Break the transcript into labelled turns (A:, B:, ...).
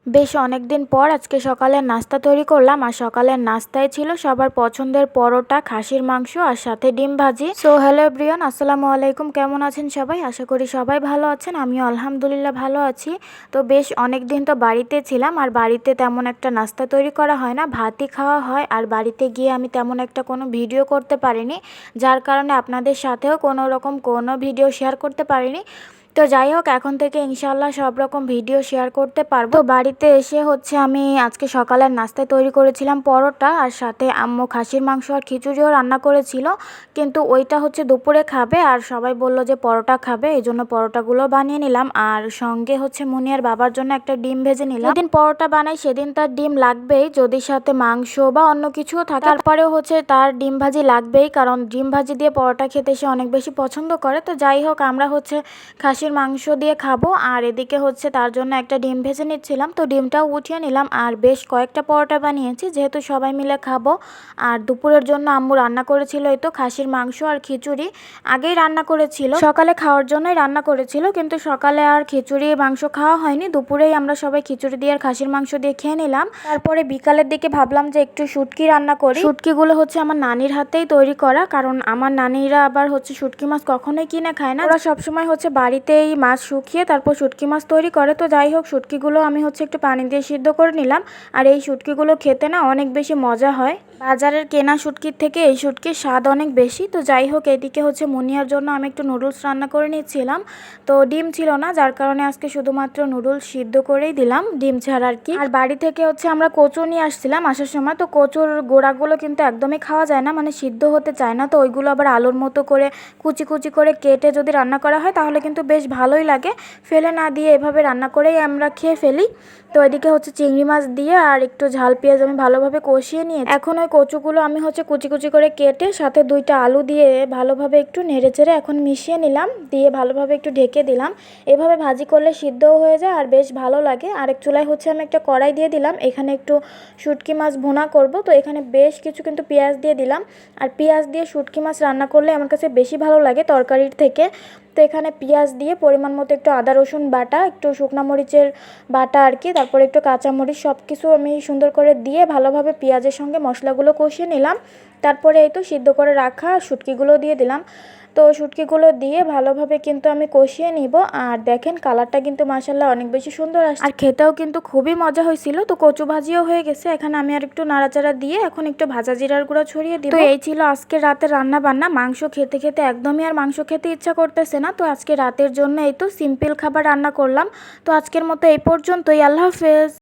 A: বেশ অনেকদিন পর আজকে সকালের নাস্তা তৈরি করলাম। আর সকালের নাস্তায় ছিল সবার পছন্দের পরোটা, খাসির মাংস আর সাথে ডিম ভাজি। সো হ্যালো এভরিওয়ান, আসসালামু আলাইকুম। কেমন আছেন সবাই? আশা করি সবাই ভালো আছেন। আমিও আলহামদুলিল্লাহ ভালো আছি। তো বেশ অনেক দিন তো বাড়িতে ছিলাম, আর বাড়িতে তেমন একটা নাস্তা তৈরি করা হয় না, ভাতই খাওয়া হয়। আর বাড়িতে গিয়ে আমি তেমন একটা কোনো ভিডিও করতে পারিনি, যার কারণে আপনাদের সাথেও কোনো ভিডিও শেয়ার করতে পারিনি। তো যাই হোক, এখন থেকে ইনশাল্লাহ সব রকম ভিডিও শেয়ার করতে পারবো। তো বাড়িতে এসে আমি আজকে সকালের নাস্তায় তৈরি করেছিলাম পরোটা, আর সাথে আম্মু খাসির মাংস আর খিচুড়িও রান্না করেছিল। কিন্তু ওইটা দুপুরে খাবে, আর সবাই বলল যে পরোটা খাবে, এই জন্য পরোটাগুলো বানিয়ে নিলাম। আর সঙ্গে মুনিয়ার বাবার জন্য একটা ডিম ভেজে নিলাম। যেদিন পরোটা বানাই সেদিন তার ডিম লাগবেই, যদি সাথে মাংস বা অন্য কিছুও থাকে। তারপরেও তার ডিম ভাজি লাগবেই, কারণ ডিম ভাজি দিয়ে পরোটা খেতে সে অনেক বেশি পছন্দ করে। তো যাই হোক, আমরা খাসির মাংস দিয়ে খাবো, আর এদিকে তার জন্য একটা ডিম ভেজে নিচ্ছিলাম। তো ডিমটাও উঠিয়ে নিলাম, আর বেশ কয়েকটা পরোটা বানিয়েছি যেহেতু সবাই মিলে খাবো। আর দুপুরের জন্য আম্মু রান্না করেছিল এই তো খাসির মাংস আর খিচুড়ি। আগেই রান্না করেছিল, সকালে খাওয়ার জন্যই রান্না করেছিল, কিন্তু সকালে আর খিচুড়ি মাংস খাওয়া হয়নি। দুপুরেই আমরা সবাই খিচুড়ি দিয়ে আর খাসির মাংস দিয়ে খেয়ে নিলাম। তারপরে বিকালের দিকে ভাবলাম যে একটু শুটকি রান্না করি। শুটকিগুলো আমার নানির হাতেই তৈরি করা, কারণ আমার নানিরা আবার শুটকি মাছ কখনোই কিনে খায় না। ওরা সবসময় বাড়িতেই মাছ শুকিয়ে তারপর শুটকি মাছ তৈরি করে। তো যাই হোক, শুটকিগুলো আমি একটু পানি দিয়ে সিদ্ধ করে নিলাম। আর এই শুটকিগুলো খেতে না অনেক বেশি মজা হয়, বাজারের কেনা শুটকির থেকে এই শুটকির স্বাদ অনেক বেশি। তো যাই হোক, এদিকে মুনিয়ার জন্য আমি একটু নুডলস রান্না করে নিচ্ছিলাম। তো ডিম ছিল না, যার কারণে আজকে শুধুমাত্র নুডলস সিদ্ধ করেই দিলাম, ডিম ছাড়া আর কি। আর বাড়ি থেকে আমরা কচু নিয়ে আসছিলাম আসার সময়। তো কচুর গোড়াগুলো কিন্তু একদমই খাওয়া যায় না, মানে সিদ্ধ হতে চায় না। তো ওইগুলো আবার আলুর মতো করে কুচি কুচি করে কেটে যদি রান্না করা হয় তাহলে কিন্তু বেশ ভালোই লাগে। ফেলে না দিয়ে এভাবে রান্না করেই আমরা খেয়ে ফেলি। তো এদিকে চিংড়ি মাছ দিয়ে আর একটু ঝাল পেঁয়াজ আমি ভালোভাবে কষিয়ে নিয়ে এখন ওই কচুগুলো আমি কুচি কুচি করে কেটে সাথে 2টা আলু দিয়ে ভালোভাবে একটু নেড়েচেড়ে এখন মিশিয়ে নিলাম, দিয়ে ভালোভাবে একটু ঢেকে দিলাম। এভাবে ভাজি করলে সিদ্ধও হয়ে যায় আর বেশ ভালো লাগে। আরেক চুলায় আমি একটা কড়াই দিয়ে দিলাম, এখানে একটু শুটকি মাছ ভুনা করব। তো এখানে বেশ কিছু কিন্তু পেঁয়াজ দিয়ে দিলাম। আর পেঁয়াজ দিয়ে শুটকি মাছ রান্না করলে আমার কাছে বেশি ভালো লাগে তরকারির থেকে। তো এখানে পেঁয়াজ দিয়ে পরিমাণ মতো একটু আদা রসুন বাটা, একটু শুকনা মরিচের বাটা আর কি, তারপরে একটু কাঁচামরিচ, সব কিছু আমি সুন্দর করে দিয়ে ভালোভাবে পেঁয়াজের সঙ্গে মশলাগুলো কষিয়ে নিলাম। তারপরে এই তো সিদ্ধ করে রাখা শুটকিগুলো দিয়ে দিলাম। তো শুটকিগুলো দিয়ে ভালোভাবে কিন্তু আমি কষিয়ে নিব। আর দেখেন কালারটা কিন্তু মাশাআল্লাহ অনেক বেশি সুন্দর আসছে, আর খেতেও কিন্তু খুবই মজা হয়েছিল। তো কচু ভাজিও হয়ে গেছে, এখানে আমি আর একটু নাড়াচাড়া দিয়ে এখন একটু ভাজা জিরার গুঁড়া ছড়িয়ে দিব। তো এই ছিল আজকে রাতের রান্না বান্না। মাংস খেতে খেতে একদমই আর মাংস খেতে ইচ্ছা করতেছে না। তো আজকে রাতের জন্য এই তো সিম্পল খাবার রান্না করলাম। তো আজকের মতো এই পর্যন্তই। আল্লাহ হাফেজ।